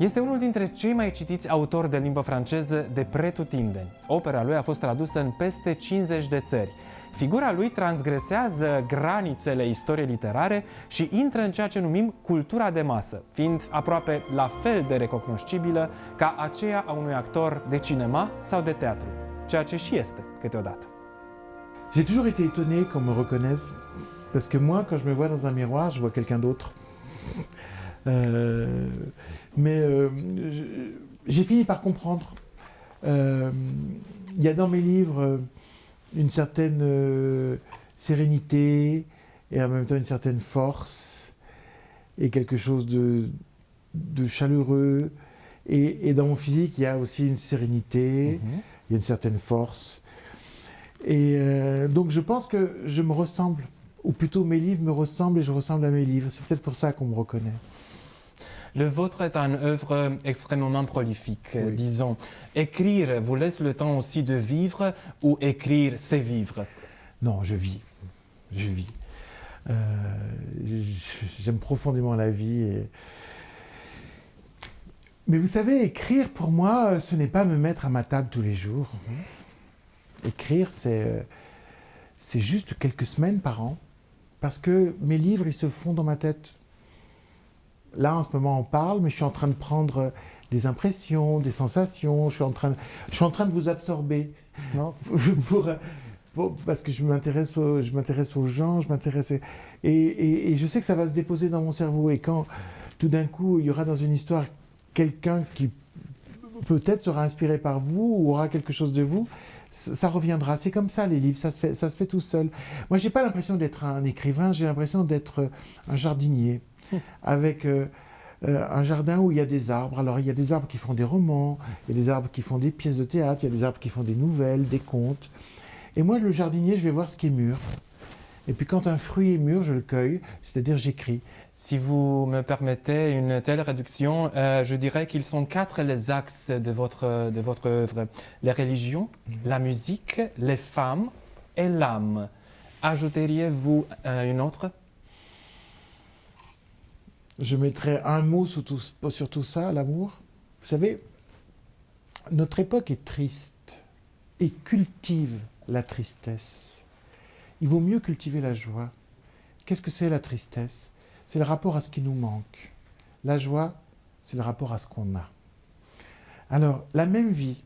Este unul dintre cei mai citiți autori de limbă franceză de pretutindeni. Opera lui a fost tradusă în peste 50 de țări. Figura lui transgresează granițele istoriei literare și intră în ceea ce numim cultura de masă, fiind aproape la fel de recognoscibilă ca aceea a unui actor de cinema sau de teatru, ceea ce și este câteodată. J'ai toujours été étonné qu'on me reconnaisse, parce que moi, quand je me vois dans un miroir, je vois quelqu'un d'autre. J'ai fini par comprendre. Il y a dans mes livres une certaine sérénité et en même temps une certaine force et quelque chose de chaleureux. Et dans mon physique, il y a aussi une sérénité, il y a une certaine force. Et donc je pense que je me ressemble, ou plutôt mes livres me ressemblent et je ressemble à mes livres. C'est peut-être pour ça qu'on me reconnaît. Le vôtre est une œuvre extrêmement prolifique, oui. Disons. Écrire vous laisse le temps aussi de vivre ou écrire, c'est vivre? Non, je vis. Je vis. J'aime profondément la vie. Mais vous savez, écrire pour moi, ce n'est pas me mettre à ma table tous les jours. Écrire, c'est juste quelques semaines par an. Parce que mes livres, ils se font dans ma tête. Là, en ce moment, on parle, mais je suis en train de prendre des impressions, des sensations. Je suis en train de vous absorber. Non parce que je m'intéresse aux gens, et je sais que ça va se déposer dans mon cerveau. Et quand, tout d'un coup, il y aura dans une histoire quelqu'un qui peut-être sera inspiré par vous ou aura quelque chose de vous, ça reviendra. C'est comme ça, les livres, ça se fait tout seul. Moi, je n'ai pas l'impression d'être un écrivain, j'ai l'impression d'être un jardinier. Avec un jardin où il y a des arbres. Alors il y a des arbres qui font des romans, il y a des arbres qui font des pièces de théâtre, il y a des arbres qui font des nouvelles, des contes. Et moi, le jardinier, je vais voir ce qui est mûr. Et puis quand un fruit est mûr, je le cueille, c'est-à-dire j'écris. Si vous me permettez une telle réduction, je dirais qu'ils sont 4 les axes de votre œuvre. Les religions, la musique, les femmes et l'âme. Ajouteriez-vous une autre? Je mettrai un mot sur tout ça, l'amour. Vous savez, notre époque est triste et cultive la tristesse. Il vaut mieux cultiver la joie. Qu'est-ce que c'est la tristesse? C'est le rapport à ce qui nous manque. La joie, c'est le rapport à ce qu'on a. Alors, la même vie,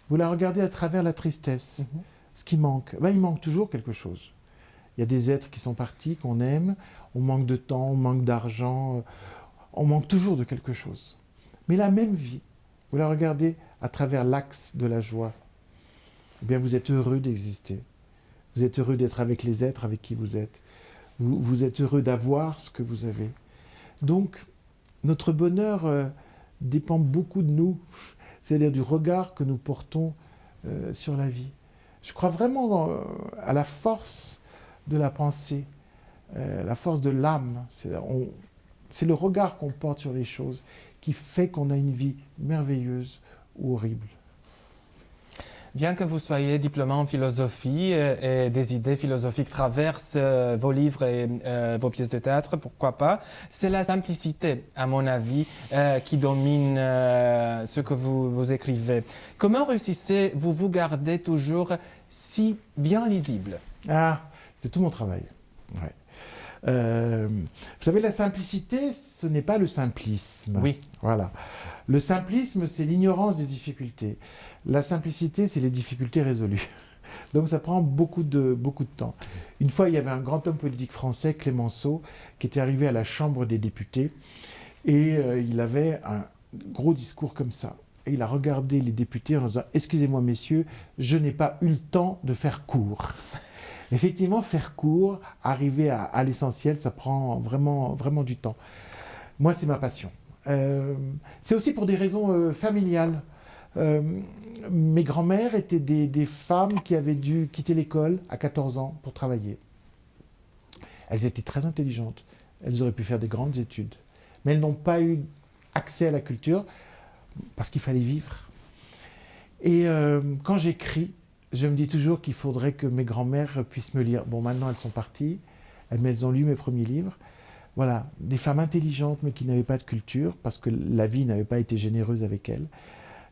vous la regardez à travers la tristesse. Ce qui manque, ben, il manque toujours quelque chose. Il y a des êtres qui sont partis, qu'on aime, on manque de temps, on manque d'argent, on manque toujours de quelque chose. Mais la même vie, vous la regardez à travers l'axe de la joie, eh bien vous êtes heureux d'exister. Vous êtes heureux d'être avec les êtres avec qui vous êtes. Vous êtes heureux d'avoir ce que vous avez. Donc, notre bonheur dépend beaucoup de nous, c'est-à-dire du regard que nous portons sur la vie. Je crois vraiment à la force de la pensée, la force de l'âme. C'est le regard qu'on porte sur les choses qui fait qu'on a une vie merveilleuse ou horrible. Bien que vous soyez diplômé en philosophie et des idées philosophiques traversent vos livres et vos pièces de théâtre, pourquoi pas, c'est la simplicité, à mon avis, qui domine ce que vous écrivez. Comment réussissez-vous vous garder toujours si bien lisible? C'est tout mon travail. Ouais. Vous savez, la simplicité, ce n'est pas le simplisme. Oui. Voilà. Le simplisme, c'est l'ignorance des difficultés. La simplicité, c'est les difficultés résolues. Donc ça prend beaucoup de temps. Une fois, il y avait un grand homme politique français, Clémenceau, qui était arrivé à la Chambre des députés et il avait un gros discours comme ça. Et il a regardé les députés en disant « Excusez-moi, messieurs, je n'ai pas eu le temps de faire court ». Effectivement, faire court, arriver à l'essentiel, ça prend vraiment, vraiment du temps. Moi, c'est ma passion. C'est aussi pour des raisons familiales. Mes grands-mères étaient des femmes qui avaient dû quitter l'école à 14 ans pour travailler. Elles étaient très intelligentes. Elles auraient pu faire des grandes études. Mais elles n'ont pas eu accès à la culture parce qu'il fallait vivre. Et quand j'écris, je me dis toujours qu'il faudrait que mes grands-mères puissent me lire. Bon, maintenant, elles sont parties, mais elles ont lu mes premiers livres. Voilà, des femmes intelligentes mais qui n'avaient pas de culture parce que la vie n'avait pas été généreuse avec elles.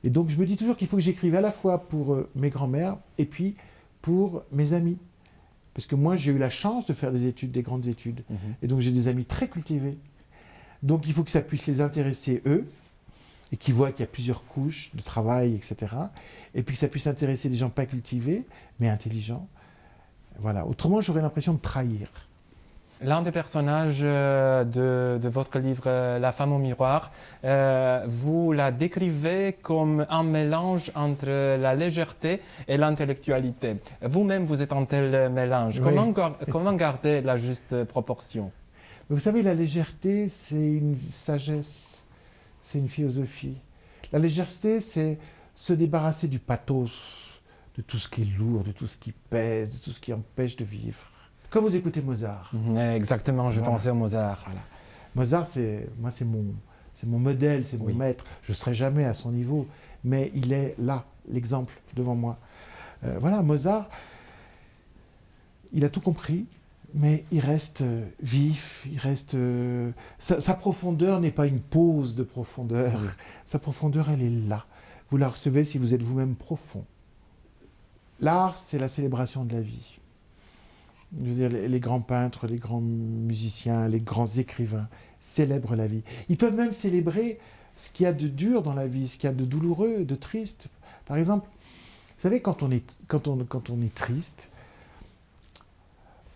Et donc je me dis toujours qu'il faut que j'écrive à la fois pour mes grands-mères et puis pour mes amis. Parce que moi j'ai eu la chance de faire des études, des grandes études. Et donc j'ai des amis très cultivés. Donc il faut que ça puisse les intéresser eux et qu'ils voient qu'il y a plusieurs couches de travail, etc. Et puis que ça puisse intéresser des gens pas cultivés mais intelligents. Voilà, autrement j'aurais l'impression de trahir. L'un des personnages de votre livre La femme au miroir, vous la décrivez comme un mélange entre la légèreté et l'intellectualité. Vous-même, vous êtes un tel mélange. Oui. Comment garder la juste proportion? Vous savez, la légèreté, c'est une sagesse, c'est une philosophie. La légèreté, c'est se débarrasser du pathos, de tout ce qui est lourd, de tout ce qui pèse, de tout ce qui empêche de vivre. Quand vous écoutez Mozart. Exactement, je pensais à Mozart. Voilà. Mozart, c'est mon modèle, c'est mon maître. Je ne serai jamais à son niveau, mais il est là, l'exemple devant moi. Voilà, Mozart, il a tout compris, mais il reste vif, il reste... Sa profondeur n'est pas une pause de profondeur. Sa profondeur, elle est là. Vous la recevez si vous êtes vous-même profond. L'art, c'est la célébration de la vie. Je veux dire, les grands peintres, les grands musiciens, les grands écrivains célèbrent la vie. Ils peuvent même célébrer ce qu'il y a de dur dans la vie, ce qu'il y a de douloureux, de triste. Par exemple, vous savez, quand on est triste,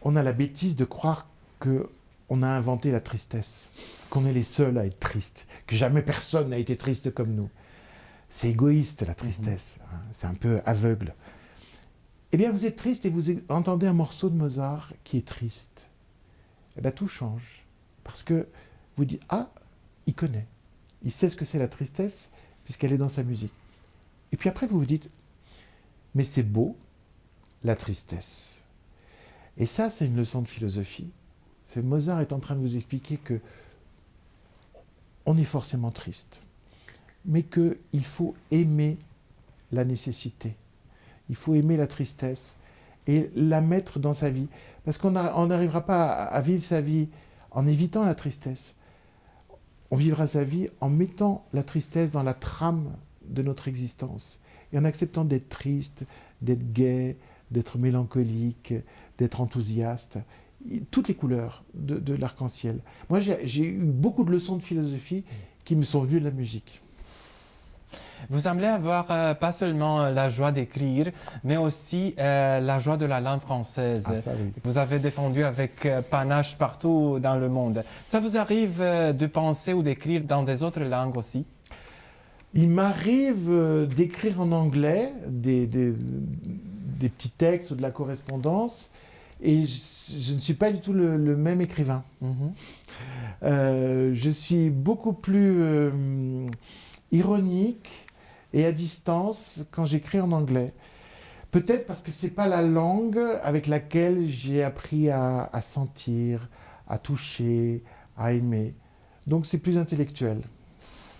on a la bêtise de croire qu'on a inventé la tristesse, qu'on est les seuls à être tristes, que jamais personne n'a été triste comme nous. C'est égoïste, la tristesse. C'est un peu aveugle. Eh bien, vous êtes triste et vous entendez un morceau de Mozart qui est triste. Eh bien, tout change. Parce que vous dites, ah, il connaît. Il sait ce que c'est la tristesse, puisqu'elle est dans sa musique. Et puis après, vous vous dites, mais c'est beau, la tristesse. Et ça, c'est une leçon de philosophie. Mozart est en train de vous expliquer que on est forcément triste, mais qu'il faut aimer la nécessité. Il faut aimer la tristesse et la mettre dans sa vie. Parce qu'on n'arrivera pas à vivre sa vie en évitant la tristesse. On vivra sa vie en mettant la tristesse dans la trame de notre existence. Et en acceptant d'être triste, d'être gai, d'être mélancolique, d'être enthousiaste. Toutes les couleurs de l'arc-en-ciel. Moi, j'ai eu beaucoup de leçons de philosophie qui me sont venues de la musique. Vous semblez avoir pas seulement la joie d'écrire, mais aussi la joie de la langue française. Ah, ça, oui. Vous avez défendu avec panache partout dans le monde. Ça vous arrive de penser ou d'écrire dans des autres langues aussi? Il m'arrive d'écrire en anglais des petits textes ou de la correspondance, et je ne suis pas du tout le même écrivain. Je suis beaucoup plus ironique et à distance quand j'écris en anglais. Peut-être parce que ce n'est pas la langue avec laquelle j'ai appris à sentir, à toucher, à aimer. Donc c'est plus intellectuel.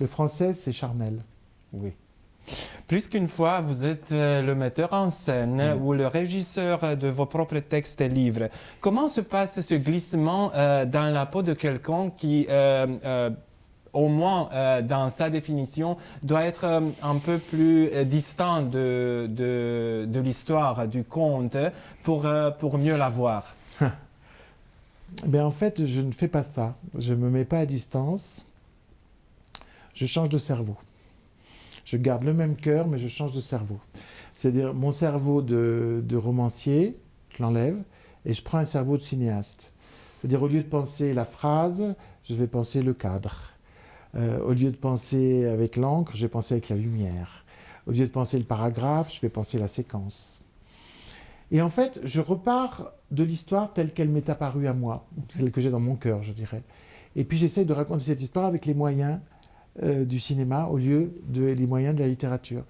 Le français, c'est charnel. Oui. Plus qu'une fois, vous êtes le metteur en scène ou le régisseur de vos propres textes et livres. Comment se passe ce glissement dans la peau de quelqu'un qui... au moins dans sa définition, doit être un peu plus distant de l'histoire, du conte, pour mieux la voir? Ben en fait, je ne fais pas ça. Je ne me mets pas à distance. Je change de cerveau. Je garde le même cœur, mais je change de cerveau. C'est-à-dire, mon cerveau de romancier, je l'enlève, et je prends un cerveau de cinéaste. C'est-à-dire, au lieu de penser la phrase, je vais penser le cadre. Au lieu de penser avec l'encre, je vais penser avec la lumière. Au lieu de penser le paragraphe, je vais penser la séquence. Et en fait, je repars de l'histoire telle qu'elle m'est apparue à moi, celle que j'ai dans mon cœur, je dirais. Et puis j'essaie de raconter cette histoire avec les moyens du cinéma au lieu des moyens de la littérature.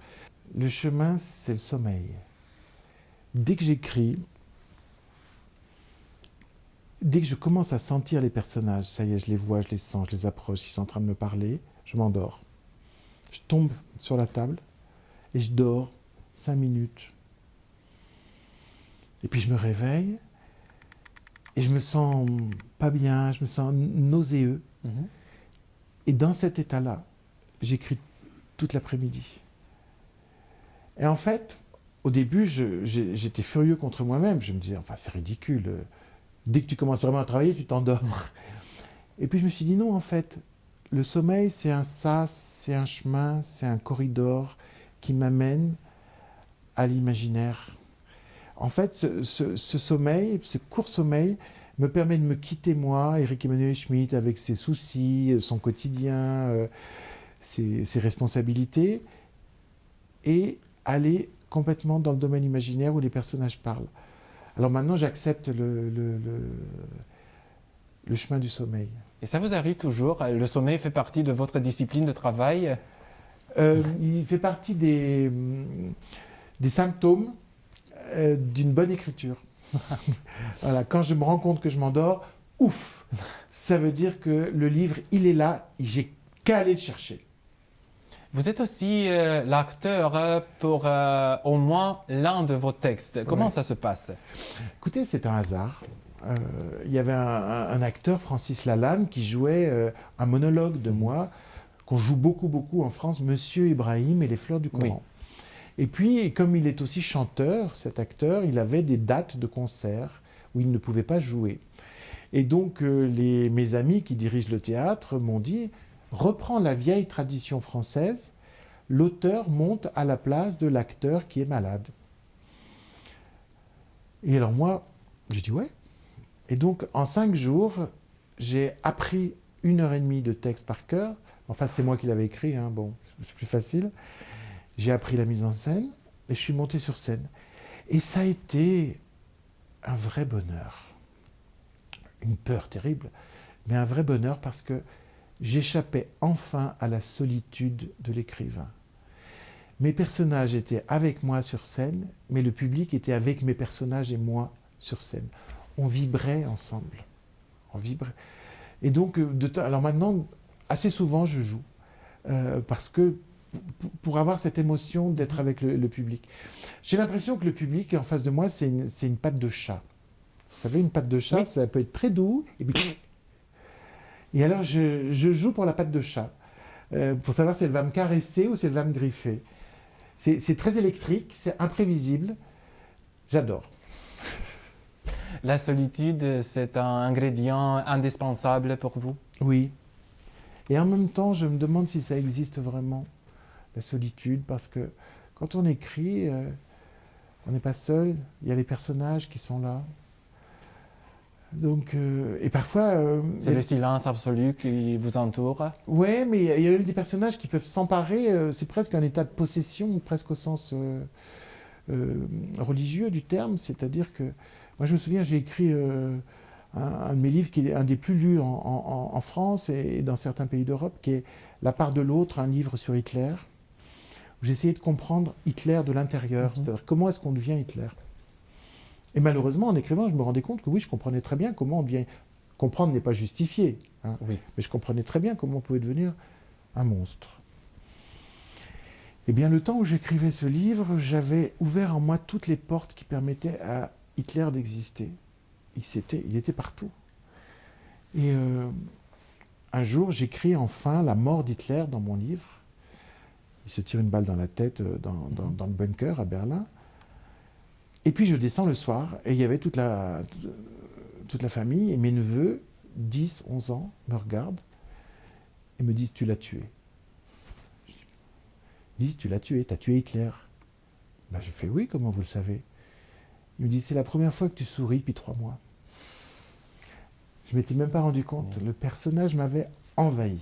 Le chemin, c'est le sommeil. Dès que j'écris, dès que je commence à sentir les personnages, ça y est, je les vois, je les sens, je les approche, ils sont en train de me parler, je m'endors. Je tombe sur la table et je dors 5 minutes. Et puis je me réveille et je me sens pas bien, je me sens nauséeux. Mhm. Et dans cet état-là, j'écris toute l'après-midi. Et en fait, au début, j'étais furieux contre moi-même. Je me disais, enfin, c'est ridicule. Dès que tu commences vraiment à travailler, tu t'endors. Et puis je me suis dit, non, en fait, le sommeil, c'est un sas, c'est un chemin, c'est un corridor qui m'amène à l'imaginaire. En fait, ce sommeil, ce court sommeil, me permet de me quitter moi, Éric Emmanuel Schmitt, avec ses soucis, son quotidien, ses responsabilités, et aller complètement dans le domaine imaginaire où les personnages parlent. Alors maintenant, j'accepte le chemin du sommeil. Et ça vous arrive toujours? Le sommeil fait partie de votre discipline de travail? Il fait partie des symptômes d'une bonne écriture. Voilà, quand je me rends compte que je m'endors, ouf, ça veut dire que le livre, il est là, et j'ai qu'à aller le chercher. Vous êtes aussi l'acteur pour au moins l'un de vos textes. Comment ça se passe? Écoutez, c'est un hasard. Il y avait un acteur, Francis Lalanne, qui jouait un monologue de moi, qu'on joue beaucoup en France, Monsieur Ibrahim et les fleurs du Coran. Et puis, comme il est aussi chanteur, cet acteur, il avait des dates de concerts où il ne pouvait pas jouer. Et donc, mes amis qui dirigent le théâtre m'ont dit, reprends la vieille tradition française, l'auteur monte à la place de l'acteur qui est malade. Et alors moi, j'ai dit ouais. Et donc, en 5 jours, j'ai appris 1h30 de texte par cœur. Enfin, c'est moi qui l'avais écrit, hein, bon, c'est plus facile. J'ai appris la mise en scène et je suis monté sur scène. Et ça a été un vrai bonheur. Une peur terrible, mais un vrai bonheur parce que j'échappais enfin à la solitude de l'écrivain. Mes personnages étaient avec moi sur scène, mais le public était avec mes personnages et moi sur scène. On vibrait ensemble. On vibrait. Et donc, alors maintenant, assez souvent, je joue. Parce que pour avoir cette émotion d'être avec le public. J'ai l'impression que le public en face de moi, c'est une patte de chat. Vous savez, une patte de chat, oui. Ça peut être très doux, et puis... Et alors, je joue pour la patte de chat, pour savoir si elle va me caresser ou si elle va me griffer. C'est très électrique, c'est imprévisible. J'adore. La solitude, c'est un ingrédient indispensable pour vous? Oui. Et en même temps, je me demande si ça existe vraiment, la solitude, parce que quand on écrit, on n'est pas seul, il y a les personnages qui sont là. Donc, et parfois... c'est le silence absolu qui vous entoure? Oui, mais il y a même des personnages qui peuvent s'emparer, c'est presque un état de possession, presque au sens religieux du terme, c'est-à-dire que, moi je me souviens, j'ai écrit un de mes livres qui est un des plus lus en France et dans certains pays d'Europe, qui est La part de l'autre, un livre sur Hitler, où j'essayais de comprendre Hitler de l'intérieur, c'est-à-dire comment est-ce qu'on devient Hitler. Et malheureusement, en écrivant, je me rendais compte que oui, je comprenais très bien comment on devient... Comprendre n'est pas justifié, hein, oui. Mais je comprenais très bien comment on pouvait devenir un monstre. Eh bien, le temps où j'écrivais ce livre, j'avais ouvert en moi toutes les portes qui permettaient à Hitler d'exister. Il était partout. Et un jour, j'écris enfin la mort d'Hitler dans mon livre. Il se tire une balle dans la tête dans le bunker à Berlin. Et puis je descends le soir, et il y avait toute la famille, et mes neveux, 10, 11 ans, me regardent et me disent « Tu l'as tué ». Ils me disent « Tu l'as tué, tu as tué Hitler ». Ben, je fais « Oui, comment vous le savez ?» Ils me disent « C'est la première fois que tu souris depuis 3 mois ». Je ne m'étais même pas rendu compte, le personnage m'avait envahi.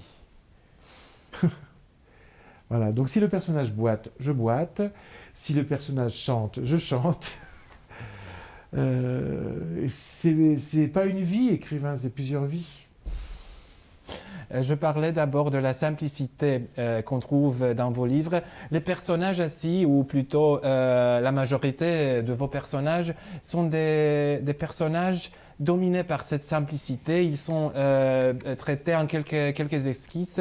Voilà, donc si le personnage boite, je boite. Si le personnage chante, je chante. C'est pas une vie, écrivain, c'est plusieurs vies. Je parlais d'abord de la simplicité qu'on trouve dans vos livres. Les personnages assis, ou plutôt la majorité de vos personnages, sont des personnages dominés par cette simplicité. Ils sont traités en quelques esquisses.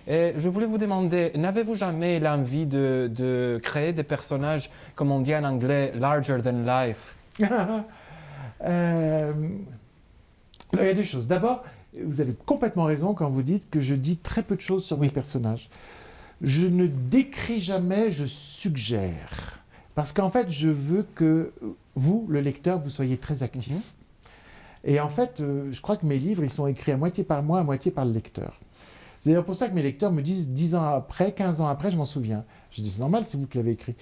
Et je voulais vous demander, n'avez-vous jamais l'envie de créer des personnages, comme on dit en anglais, larger than life? Alors, il y a deux choses. D'abord, vous avez complètement raison quand vous dites que je dis très peu de choses sur mes personnages. Je ne décris jamais, je suggère. Parce qu'en fait, je veux que vous, le lecteur, vous soyez très actif. Et en fait, je crois que mes livres, ils sont écrits à moitié par moi, à moitié par le lecteur. C'est d'ailleurs pour ça que mes lecteurs me disent 10 ans après, 15 ans après, je m'en souviens. Je dis, c'est normal, c'est vous qui l'avez écrit.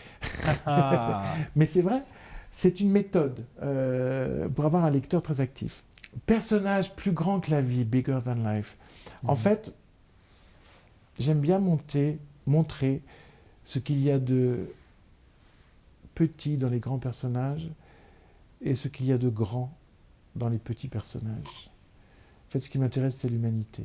Mais c'est vrai, c'est une méthode pour avoir un lecteur très actif. Personnage plus grand que la vie, bigger than life. En fait, j'aime bien montrer ce qu'il y a de petit dans les grands personnages et ce qu'il y a de grand dans les petits personnages. En fait, ce qui m'intéresse, c'est l'humanité.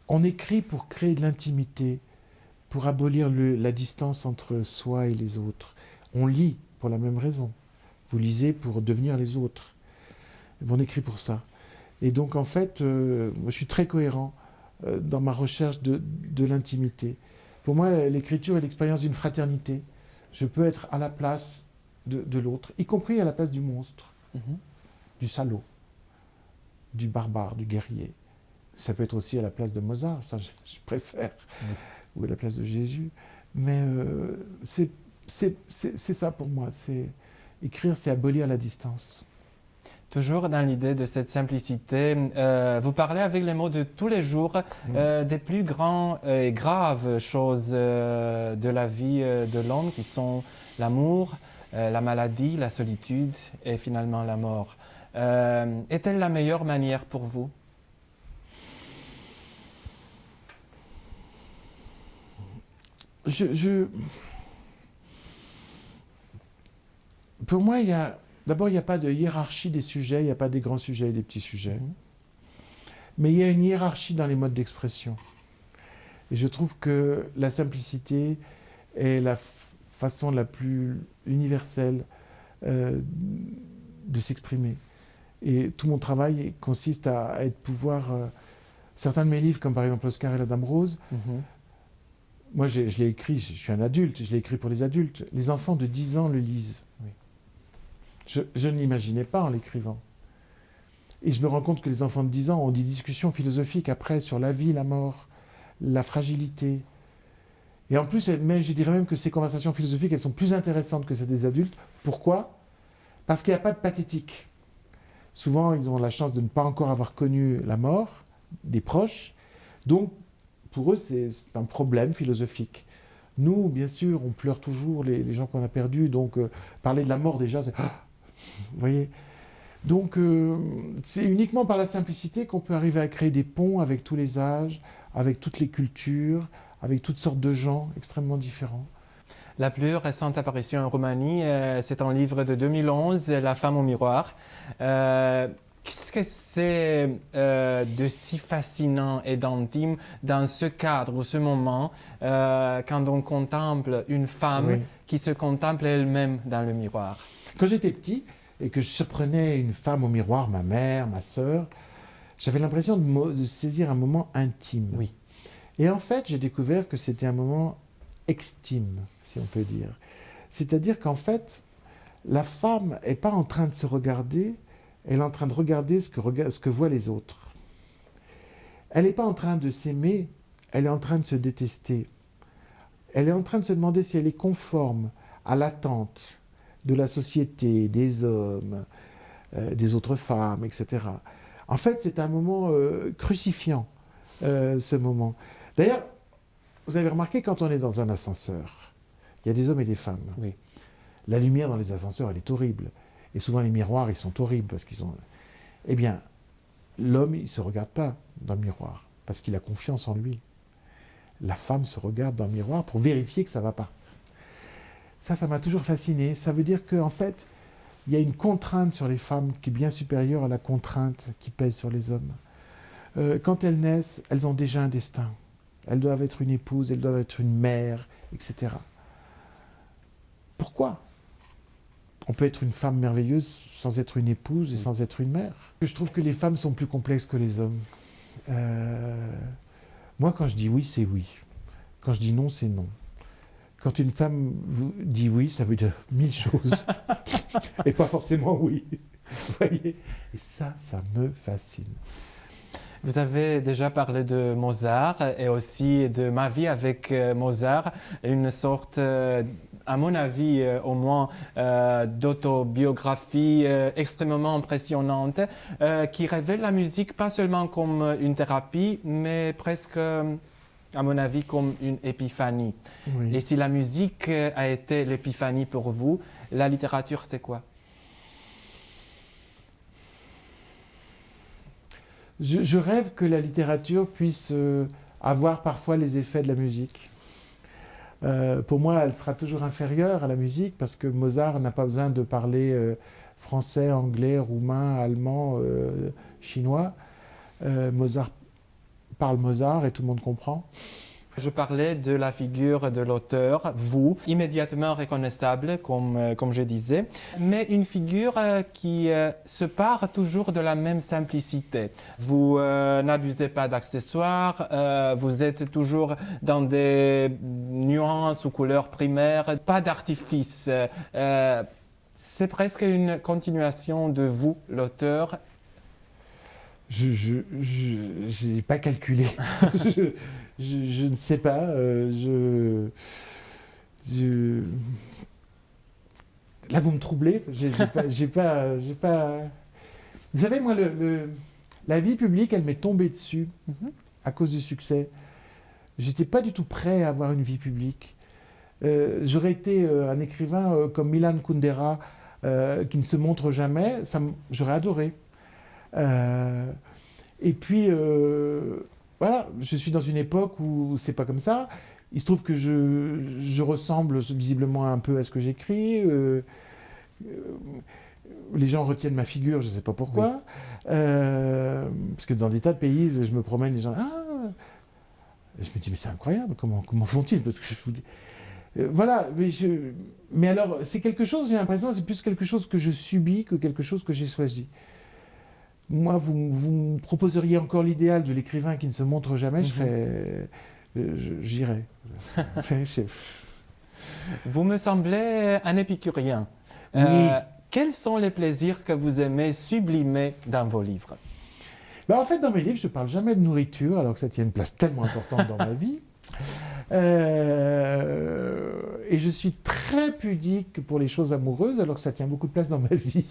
On écrit pour créer de l'intimité, pour abolir la distance entre soi et les autres. On lit pour la même raison. Vous lisez pour devenir les autres. On écrit pour ça. Et donc, en fait, moi, je suis très cohérent dans ma recherche de l'intimité. Pour moi, l'écriture est l'expérience d'une fraternité. Je peux être à la place de l'autre, y compris à la place du monstre, du salaud, du barbare, du guerrier. Ça peut être aussi à la place de Mozart, ça je préfère, ou à la place de Jésus. Mais c'est ça pour moi. Écrire, c'est abolir la distance. Toujours dans l'idée de cette simplicité, vous parlez avec les mots de tous les jours des plus grands et graves choses de la vie de l'homme qui sont l'amour, la maladie, la solitude et finalement la mort. Est-elle la meilleure manière pour vous? Pour moi, d'abord, il n'y a pas de hiérarchie des sujets, il n'y a pas des grands sujets et des petits sujets. Mais il y a une hiérarchie dans les modes d'expression. Et je trouve que la simplicité est la façon la plus universelle de s'exprimer. Et tout mon travail consiste à pouvoir... certains de mes livres, comme par exemple Oscar et la Dame Rose, moi je l'ai écrit, je suis un adulte, je l'ai écrit pour les adultes. Les enfants de 10 ans le lisent. Oui. Je ne l'imaginais pas en l'écrivant. Et je me rends compte que les enfants de 10 ans ont des discussions philosophiques après sur la vie, la mort, la fragilité. Et en plus, mais je dirais même que ces conversations philosophiques, elles sont plus intéressantes que celles des adultes. Pourquoi? Parce qu'il n'y a pas de pathétique. Souvent, ils ont la chance de ne pas encore avoir connu la mort des proches. Donc, pour eux, c'est un problème philosophique. Nous, bien sûr, on pleure toujours les gens qu'on a perdus. Donc, parler de la mort, déjà, c'est... Vous voyez? Donc, c'est uniquement par la simplicité qu'on peut arriver à créer des ponts avec tous les âges, avec toutes les cultures, avec toutes sortes de gens extrêmement différents. La plus récente apparition en Roumanie, c'est un livre de 2011, La femme au miroir. Qu'est-ce que c'est de si fascinant et d'intime dans ce cadre ou ce moment quand on contemple une femme qui se contemple elle-même dans le miroir? Quand j'étais petit et que je surprenais une femme au miroir, ma mère, ma sœur, j'avais l'impression de saisir un moment intime. Oui. Et en fait, j'ai découvert que c'était un moment extime, si on peut dire. C'est-à-dire qu'en fait, la femme n'est pas en train de se regarder, elle est en train de regarder ce que voient les autres. Elle n'est pas en train de s'aimer, elle est en train de se détester. Elle est en train de se demander si elle est conforme à l'attente de la société, des hommes, des autres femmes, etc. En fait, c'est un moment crucifiant, ce moment. D'ailleurs, vous avez remarqué, quand on est dans un ascenseur, il y a des hommes et des femmes. Oui. La lumière dans les ascenseurs, elle est horrible. Et souvent, les miroirs, ils sont horribles parce qu'ils ont... Eh bien, l'homme, il ne se regarde pas dans le miroir parce qu'il a confiance en lui. La femme se regarde dans le miroir pour vérifier que ça ne va pas. Ça m'a toujours fasciné. Ça veut dire qu'en fait, il y a une contrainte sur les femmes qui est bien supérieure à la contrainte qui pèse sur les hommes. Quand elles naissent, elles ont déjà un destin. Elles doivent être une épouse, elles doivent être une mère, etc. Pourquoi? On peut être une femme merveilleuse sans être une épouse et sans être une mère. Je trouve que les femmes sont plus complexes que les hommes. Moi, quand je dis oui, c'est oui. Quand je dis non, c'est non. Quand une femme vous dit oui, ça veut dire 1000 choses. Et pas forcément oui. Vous voyez? Et ça me fascine. Vous avez déjà parlé de Mozart et aussi de ma vie avec Mozart, une sorte, à mon avis au moins, d'autobiographie extrêmement impressionnante qui révèle la musique pas seulement comme une thérapie, mais presque, à mon avis, comme une épiphanie. Oui. Et si la musique a été l'épiphanie pour vous, la littérature, c'est quoi? Je rêve que la littérature puisse avoir parfois les effets de la musique. Pour moi, elle sera toujours inférieure à la musique parce que Mozart n'a pas besoin de parler français, anglais, roumain, allemand, chinois. Mozart parle Mozart et tout le monde comprend. Je parlais de la figure de l'auteur, vous, immédiatement reconnaissable, comme je disais, mais une figure qui se part toujours de la même simplicité. Vous n'abusez pas d'accessoires, vous êtes toujours dans des nuances ou couleurs primaires, pas d'artifice. C'est presque une continuation de vous, l'auteur. Je n'ai pas calculé. Je ne sais pas. Là, vous me troublez. J'ai pas. Vous savez, moi, la vie publique, elle m'est tombée dessus à cause du succès. J'étais pas du tout prêt à avoir une vie publique. J'aurais été un écrivain comme Milan Kundera, qui ne se montre jamais. J'aurais adoré. Et puis, voilà, je suis dans une époque où c'est pas comme ça. Il se trouve que je ressemble visiblement un peu à ce que j'écris. Les gens retiennent ma figure, je sais pas pourquoi. Oui. Parce que dans des tas de pays, je me promène, les gens... Ah, je me dis, mais c'est incroyable, comment font-ils? Parce que je vous dis... Voilà, mais alors, c'est quelque chose, j'ai l'impression, c'est plus quelque chose que je subis que quelque chose que j'ai choisi. Moi, vous me proposeriez encore l'idéal de l'écrivain qui ne se montre jamais, j'irais. Vous me semblez un épicurien. Oui. Quels sont les plaisirs que vous aimez sublimer dans vos livres? En fait, dans mes livres, je ne parle jamais de nourriture, alors que ça tient une place tellement importante dans ma vie. Et je suis très pudique pour les choses amoureuses, alors que ça tient beaucoup de place dans ma vie.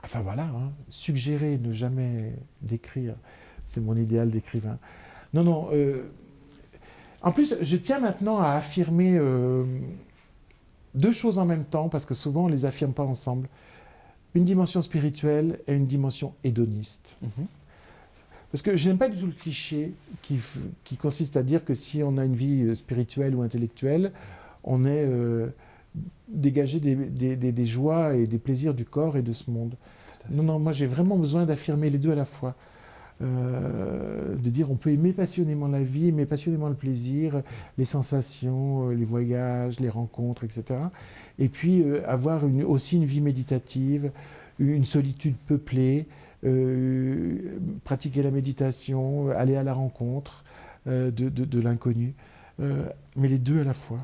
Enfin voilà, hein. Suggérer, ne jamais décrire, c'est mon idéal d'écrivain. Non. En plus, je tiens maintenant à affirmer deux choses en même temps, parce que souvent on ne les affirme pas ensemble. Une dimension spirituelle et une dimension hédoniste. Parce que je n'aime pas du tout le cliché qui consiste à dire que si on a une vie spirituelle ou intellectuelle, on est dégagé des joies et des plaisirs du corps et de ce monde. Non, moi j'ai vraiment besoin d'affirmer les deux à la fois. De dire on peut aimer passionnément la vie, aimer passionnément le plaisir, les sensations, les voyages, les rencontres, etc. Et puis avoir aussi une vie méditative, une solitude peuplée, pratiquer la méditation, aller à la rencontre de l'inconnu, mais les deux à la fois.